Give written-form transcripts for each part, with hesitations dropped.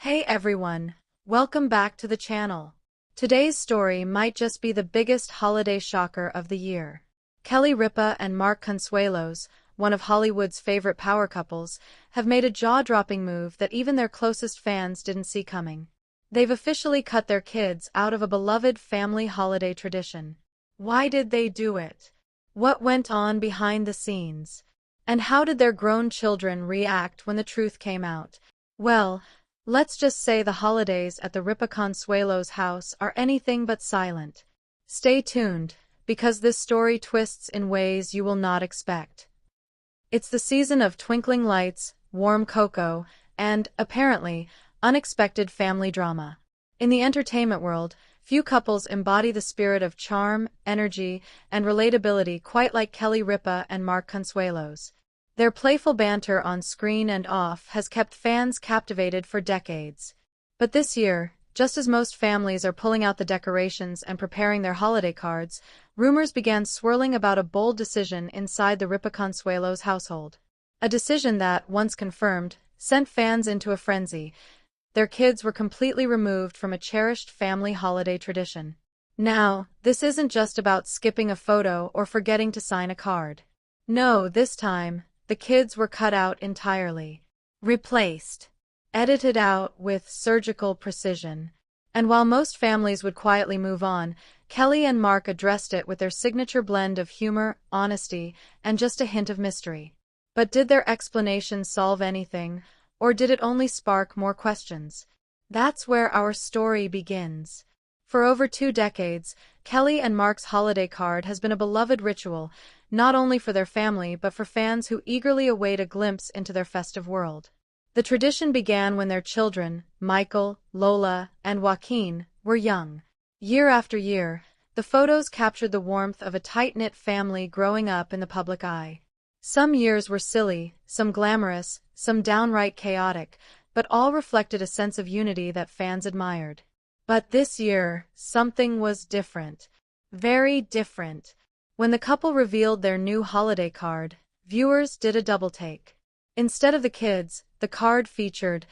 Hey everyone, welcome back to the channel. Today's story might just be the biggest holiday shocker of the year. Ripa and Mark Consuelos, one of Hollywood's favorite power couples, have made a jaw-dropping move that even their closest fans didn't see coming. They've officially cut their kids out of a beloved family holiday tradition. Why did they do it? What went on behind the scenes? And how did their grown children react when the truth came out? Well, let's just say the holidays at the Ripa Consuelos house are anything but silent. Stay tuned, because this story twists in ways you will not expect. It's the season of twinkling lights, warm cocoa, and, apparently, unexpected family drama. In the entertainment world, few couples embody the spirit of charm, energy, and relatability quite like Ripa and Mark Consuelos. Their playful banter on screen and off has kept fans captivated for decades. But this year, just as most families are pulling out the decorations and preparing their holiday cards, rumors began swirling about a bold decision inside the Ripa Consuelos household. A decision that, once confirmed, sent fans into a frenzy. Their kids were completely removed from a cherished family holiday tradition. Now, this isn't just about skipping a photo or forgetting to sign a card. No, this time, the kids were cut out entirely. Replaced. Edited out with surgical precision. And while most families would quietly move on, Kelly and Mark addressed it with their signature blend of humor, honesty, and just a hint of mystery. But did their explanation solve anything, or did it only spark more questions? That's where our story begins. For over 2 decades, Kelly and Mark's holiday card has been a beloved ritual, not only for their family but for fans who eagerly await a glimpse into their festive world. The tradition began when their children, Michael, Lola, and Joaquin, were young. Year after year, the photos captured the warmth of a tight-knit family growing up in the public eye. Some years were silly, some glamorous, some downright chaotic, but all reflected a sense of unity that fans admired. But this year, something was different. Very different. When the couple revealed their new holiday card, viewers did a double-take. Instead of the kids, the card featured,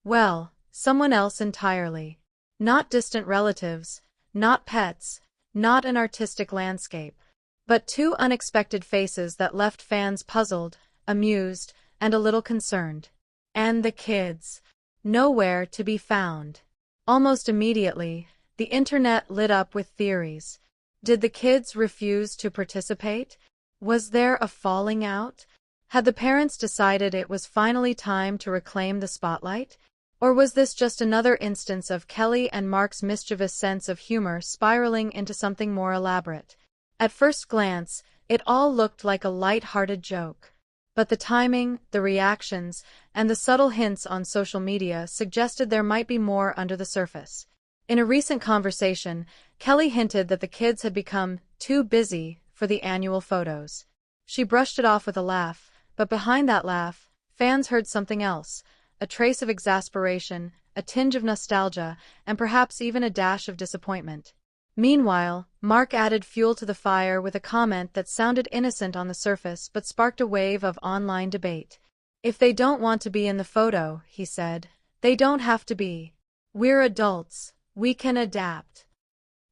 well, someone else entirely. Not distant relatives, not pets, not an artistic landscape, but 2 unexpected faces that left fans puzzled, amused, and a little concerned. And the kids. Nowhere to be found. Almost immediately, the internet lit up with theories. Did the kids refuse to participate? Was there a falling out? Had the parents decided it was finally time to reclaim the spotlight? Or was this just another instance of Kelly and Mark's mischievous sense of humor spiraling into something more elaborate? At first glance, it all looked like a light-hearted joke. But the timing, the reactions, and the subtle hints on social media suggested there might be more under the surface. In a recent conversation, Kelly hinted that the kids had become too busy for the annual photos. She brushed it off with a laugh, but behind that laugh, fans heard something else, a trace of exasperation, a tinge of nostalgia, and perhaps even a dash of disappointment. Meanwhile, Mark added fuel to the fire with a comment that sounded innocent on the surface but sparked a wave of online debate. If they don't want to be in the photo, he said, they don't have to be. We're adults. We can adapt.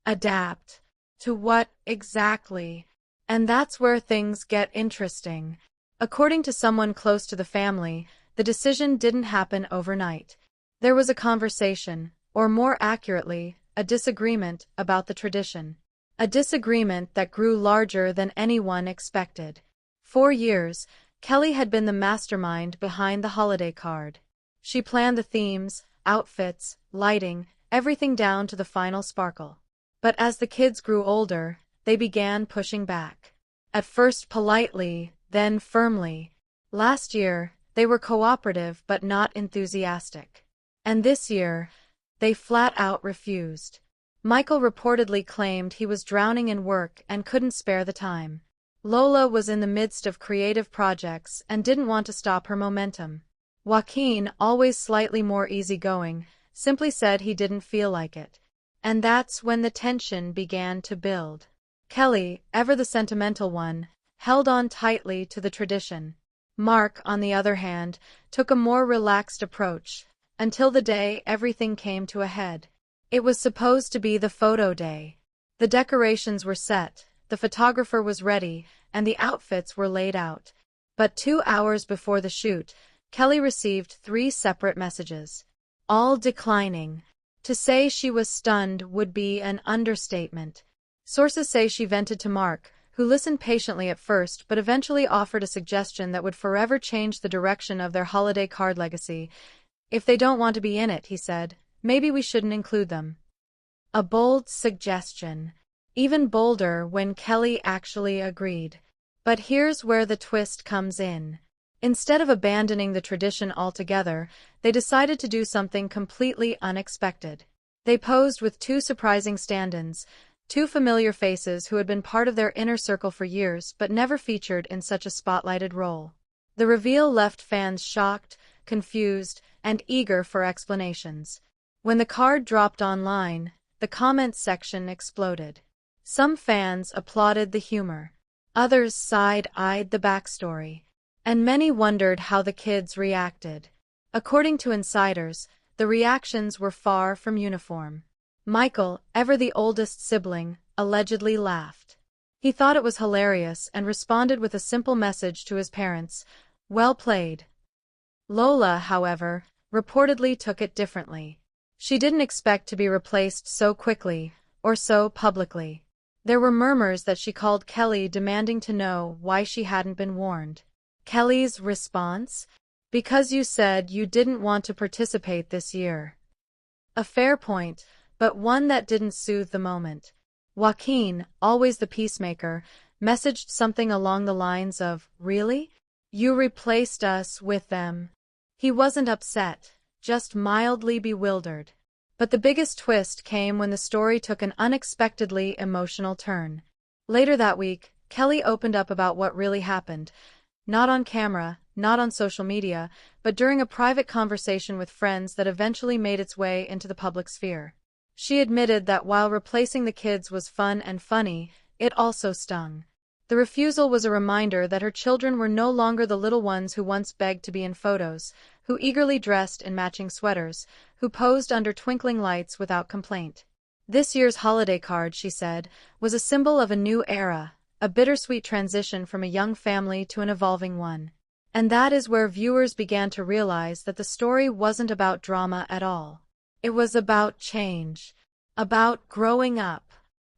Adapt. To what, exactly? And that's where things get interesting. According to someone close to the family, the decision didn't happen overnight. There was a conversation, or more accurately, a disagreement about the tradition. A disagreement that grew larger than anyone expected. For years, Kelly had been the mastermind behind the holiday card. She planned the themes, outfits, lighting, everything down to the final sparkle. But as the kids grew older, they began pushing back. At first politely, then firmly. Last year, they were cooperative but not enthusiastic. And this year, they flat out refused. Michael reportedly claimed he was drowning in work and couldn't spare the time. Lola was in the midst of creative projects and didn't want to stop her momentum. Joaquin, always slightly more easygoing, simply said he didn't feel like it. And that's when the tension began to build. Kelly, ever the sentimental one, held on tightly to the tradition. Mark, on the other hand, took a more relaxed approach. until the day everything came to a head. It was supposed to be the photo day. The decorations were set, the photographer was ready, and the outfits were laid out. But 2 hours before the shoot, Kelly received 3 separate messages, all declining. To say she was stunned would be an understatement. Sources say she vented to Mark, who listened patiently at first but eventually offered a suggestion that would forever change the direction of their holiday card legacy. If they don't want to be in it, he said, maybe we shouldn't include them. A bold suggestion. Even bolder when Kelly actually agreed. But here's where the twist comes in. Instead of abandoning the tradition altogether, they decided to do something completely unexpected. They posed with 2 surprising stand-ins, 2 familiar faces who had been part of their inner circle for years but never featured in such a spotlighted role. The reveal left fans shocked, confused, and eager for explanations. When the card dropped online, the comments section exploded. Some fans applauded the humor. Others side-eyed the backstory. And many wondered how the kids reacted. According to insiders, the reactions were far from uniform. Michael, ever the oldest sibling, allegedly laughed. He thought it was hilarious and responded with a simple message to his parents, "Well played." Lola, however, reportedly took it differently. She didn't expect to be replaced so quickly, or so publicly. There were murmurs that she called Kelly demanding to know why she hadn't been warned. Kelly's response? Because you said you didn't want to participate this year. A fair point, but one that didn't soothe the moment. Joaquin, always the peacemaker, messaged something along the lines of, "Really? You replaced us with them." He wasn't upset, just mildly bewildered. But the biggest twist came when the story took an unexpectedly emotional turn. Later that week, Kelly opened up about what really happened. Not on camera, not on social media, but during a private conversation with friends that eventually made its way into the public sphere. She admitted that while replacing the kids was fun and funny, it also stung. The refusal was a reminder that her children were no longer the little ones who once begged to be in photos, who eagerly dressed in matching sweaters, who posed under twinkling lights without complaint. This year's holiday card, she said, was a symbol of a new era, a bittersweet transition from a young family to an evolving one. And that is where viewers began to realize that the story wasn't about drama at all. It was about change, about growing up,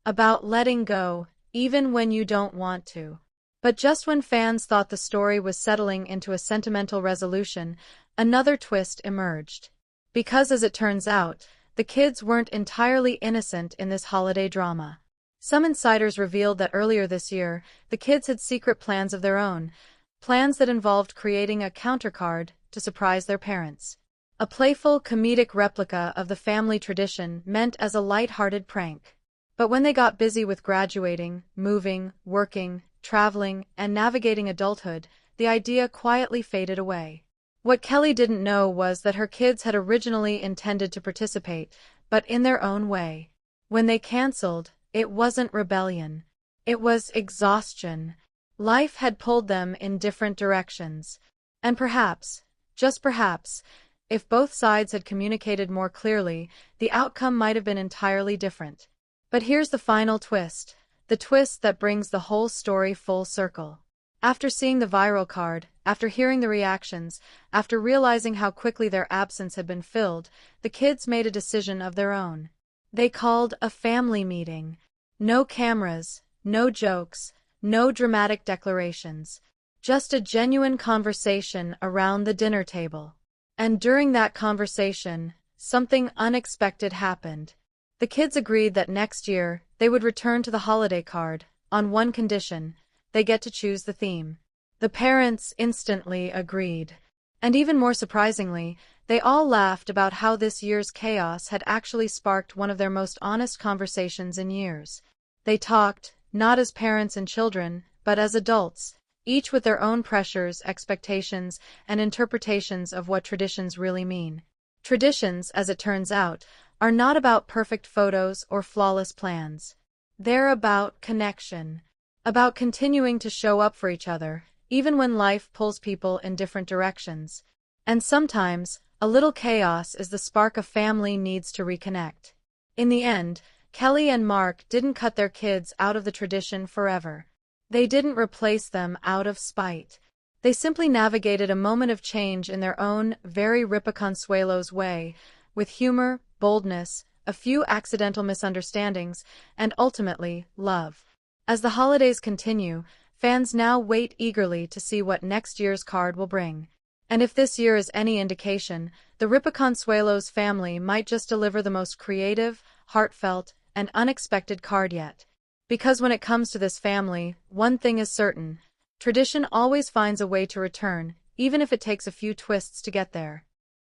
about letting go, even when you don't want to. But just when fans thought the story was settling into a sentimental resolution, another twist emerged. Because as it turns out, the kids weren't entirely innocent in this holiday drama. Some insiders revealed that earlier this year, the kids had secret plans of their own, plans that involved creating a countercard to surprise their parents. A playful, comedic replica of the family tradition meant as a light-hearted prank. But when they got busy with graduating, moving, working, traveling, and navigating adulthood, the idea quietly faded away. What Kelly didn't know was that her kids had originally intended to participate, but in their own way. When they canceled, it wasn't rebellion. It was exhaustion. Life had pulled them in different directions. And perhaps, just perhaps, if both sides had communicated more clearly, the outcome might have been entirely different. But here's the final twist, the twist that brings the whole story full circle. After seeing the viral card, after hearing the reactions, after realizing how quickly their absence had been filled, the kids made a decision of their own. They called a family meeting. No cameras, no jokes, no dramatic declarations. Just a genuine conversation around the dinner table. And during that conversation, something unexpected happened. The kids agreed that next year, they would return to the holiday card, on one condition: they get to choose the theme. The parents instantly agreed. And even more surprisingly, they all laughed about how this year's chaos had actually sparked one of their most honest conversations in years. They talked, not as parents and children, but as adults, each with their own pressures, expectations, and interpretations of what traditions really mean. Traditions, as it turns out, are not about perfect photos or flawless plans. They're about connection, about continuing to show up for each other, even when life pulls people in different directions. And sometimes, A little chaos is the spark a family needs to reconnect. In the end, Kelly and Mark didn't cut their kids out of the tradition forever. They didn't replace them out of spite. They simply navigated a moment of change in their own, very Ripa Consuelos way, with humor, boldness, a few accidental misunderstandings, and ultimately, love. As the holidays continue, fans now wait eagerly to see what next year's card will bring. And if this year is any indication, the Ripa Consuelos family might just deliver the most creative, heartfelt, and unexpected card yet. Because when it comes to this family, one thing is certain: tradition always finds a way to return, even if it takes a few twists to get there.